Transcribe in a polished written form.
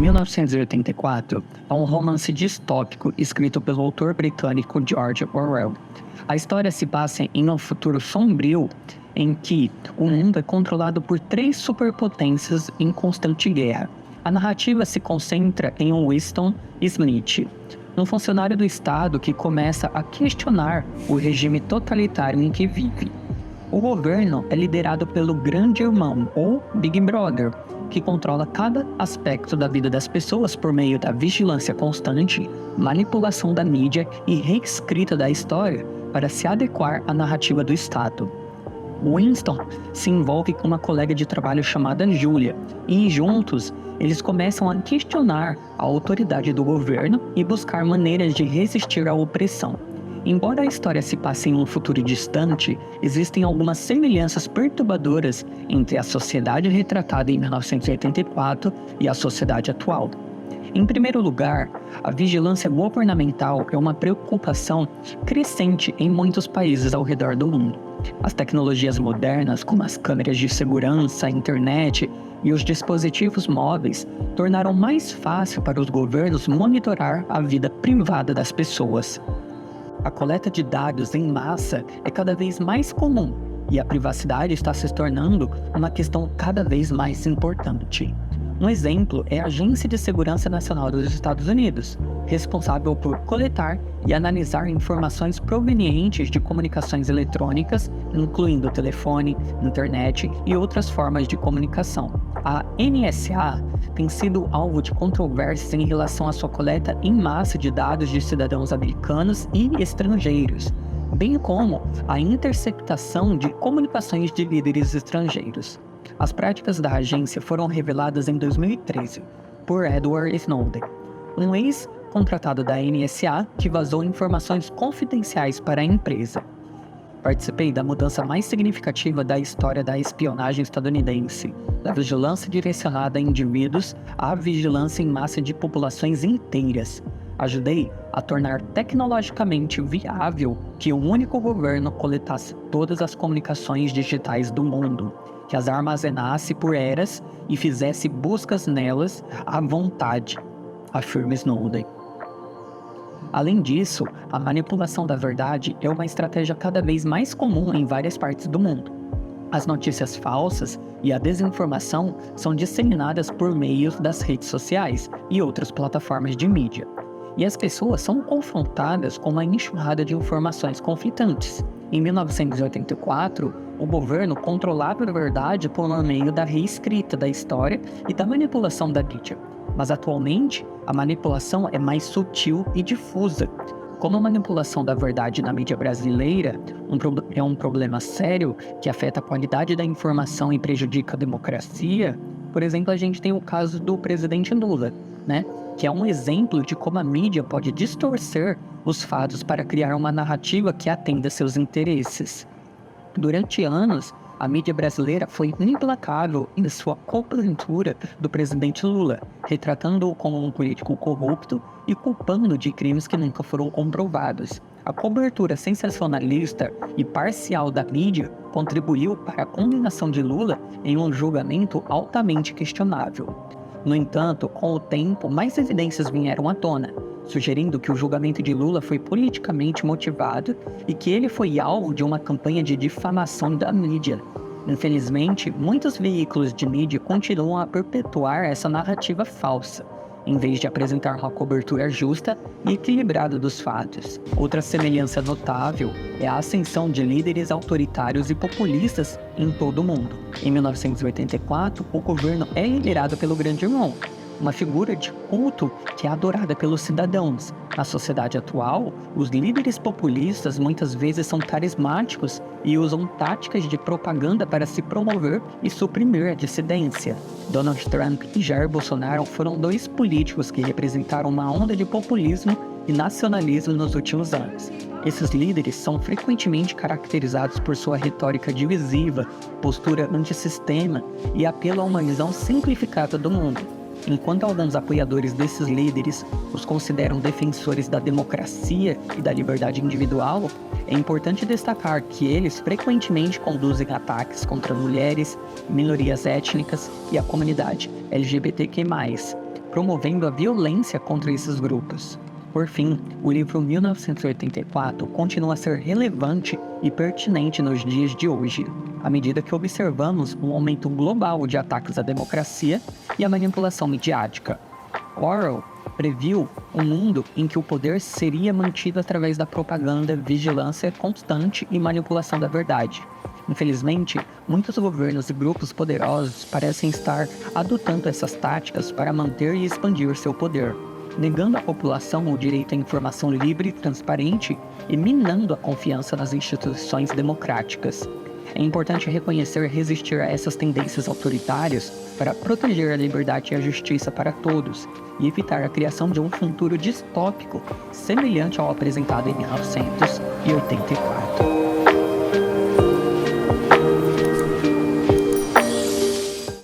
1984, há um romance distópico escrito pelo autor britânico George Orwell. A história se passa em um futuro sombrio em que o mundo é controlado por 3 superpotências em constante guerra. A narrativa se concentra em Winston Smith, um funcionário do Estado que começa a questionar o regime totalitário em que vive. O governo é liderado pelo Grande Irmão, ou Big Brother, que controla cada aspecto da vida das pessoas por meio da vigilância constante, manipulação da mídia e reescrita da história para se adequar à narrativa do Estado. Winston se envolve com uma colega de trabalho chamada Julia, e juntos eles começam a questionar a autoridade do governo e buscar maneiras de resistir à opressão. Embora a história se passe em um futuro distante, existem algumas semelhanças perturbadoras entre a sociedade retratada em 1984 e a sociedade atual. Em primeiro lugar, a vigilância governamental é uma preocupação crescente em muitos países ao redor do mundo. As tecnologias modernas, como as câmeras de segurança, a internet e os dispositivos móveis, tornaram mais fácil para os governos monitorar a vida privada das pessoas. A coleta de dados em massa é cada vez mais comum e a privacidade está se tornando uma questão cada vez mais importante. Um exemplo é a Agência de Segurança Nacional dos Estados Unidos, responsável por coletar e analisar informações provenientes de comunicações eletrônicas, incluindo telefone, internet e outras formas de comunicação. A NSA tem sido alvo de controvérsias em relação à sua coleta em massa de dados de cidadãos americanos e estrangeiros, bem como a interceptação de comunicações de líderes estrangeiros. As práticas da agência foram reveladas em 2013 por Edward Snowden, um ex-contratado da NSA que vazou informações confidenciais para a empresa. Participei da mudança mais significativa da história da espionagem estadunidense, da vigilância direcionada a indivíduos à vigilância em massa de populações inteiras. Ajudei a tornar tecnologicamente viável que um único governo coletasse todas as comunicações digitais do mundo, que as armazenasse por eras e fizesse buscas nelas à vontade, afirma Snowden. Além disso, a manipulação da verdade é uma estratégia cada vez mais comum em várias partes do mundo. As notícias falsas e a desinformação são disseminadas por meio das redes sociais e outras plataformas de mídia. E as pessoas são confrontadas com uma enxurrada de informações conflitantes. Em 1984, o governo controlava a verdade por meio da reescrita da história e da manipulação da mídia. Mas atualmente, a manipulação é mais sutil e difusa. Como a manipulação da verdade na mídia brasileira é um problema sério que afeta a qualidade da informação e prejudica a democracia, por exemplo, a gente tem o caso do presidente Lula, que é um exemplo de como a mídia pode distorcer os fatos para criar uma narrativa que atenda seus interesses. Durante anos, a mídia brasileira foi implacável em sua cobertura do presidente Lula, retratando-o como um político corrupto e culpando de crimes que nunca foram comprovados. A cobertura sensacionalista e parcial da mídia contribuiu para a condenação de Lula em um julgamento altamente questionável. No entanto, com o tempo, mais evidências vieram à tona, sugerindo que o julgamento de Lula foi politicamente motivado e que ele foi alvo de uma campanha de difamação da mídia. Infelizmente, muitos veículos de mídia continuam a perpetuar essa narrativa falsa, em vez de apresentar uma cobertura justa e equilibrada dos fatos. Outra semelhança notável é a ascensão de líderes autoritários e populistas em todo o mundo. Em 1984, o governo é liderado pelo Grande Irmão, uma figura de culto que é adorada pelos cidadãos. Na sociedade atual, os líderes populistas muitas vezes são carismáticos e usam táticas de propaganda para se promover e suprimir a dissidência. Donald Trump e Jair Bolsonaro foram 2 políticos que representaram uma onda de populismo e nacionalismo nos últimos anos. Esses líderes são frequentemente caracterizados por sua retórica divisiva, postura antissistema e apelo a uma visão simplificada do mundo. Enquanto alguns apoiadores desses líderes os consideram defensores da democracia e da liberdade individual, é importante destacar que eles frequentemente conduzem ataques contra mulheres, minorias étnicas e a comunidade LGBTQ+. promovendo a violência contra esses grupos. Por fim, o livro 1984 continua a ser relevante e pertinente nos dias de hoje, à medida que observamos um aumento global de ataques à democracia e à manipulação midiática. Orwell previu um mundo em que o poder seria mantido através da propaganda, vigilância constante e manipulação da verdade. Infelizmente, muitos governos e grupos poderosos parecem estar adotando essas táticas para manter e expandir seu poder, negando à população o direito à informação livre e transparente e minando a confiança nas instituições democráticas. É importante reconhecer e resistir a essas tendências autoritárias para proteger a liberdade e a justiça para todos e evitar a criação de um futuro distópico semelhante ao apresentado em 1984.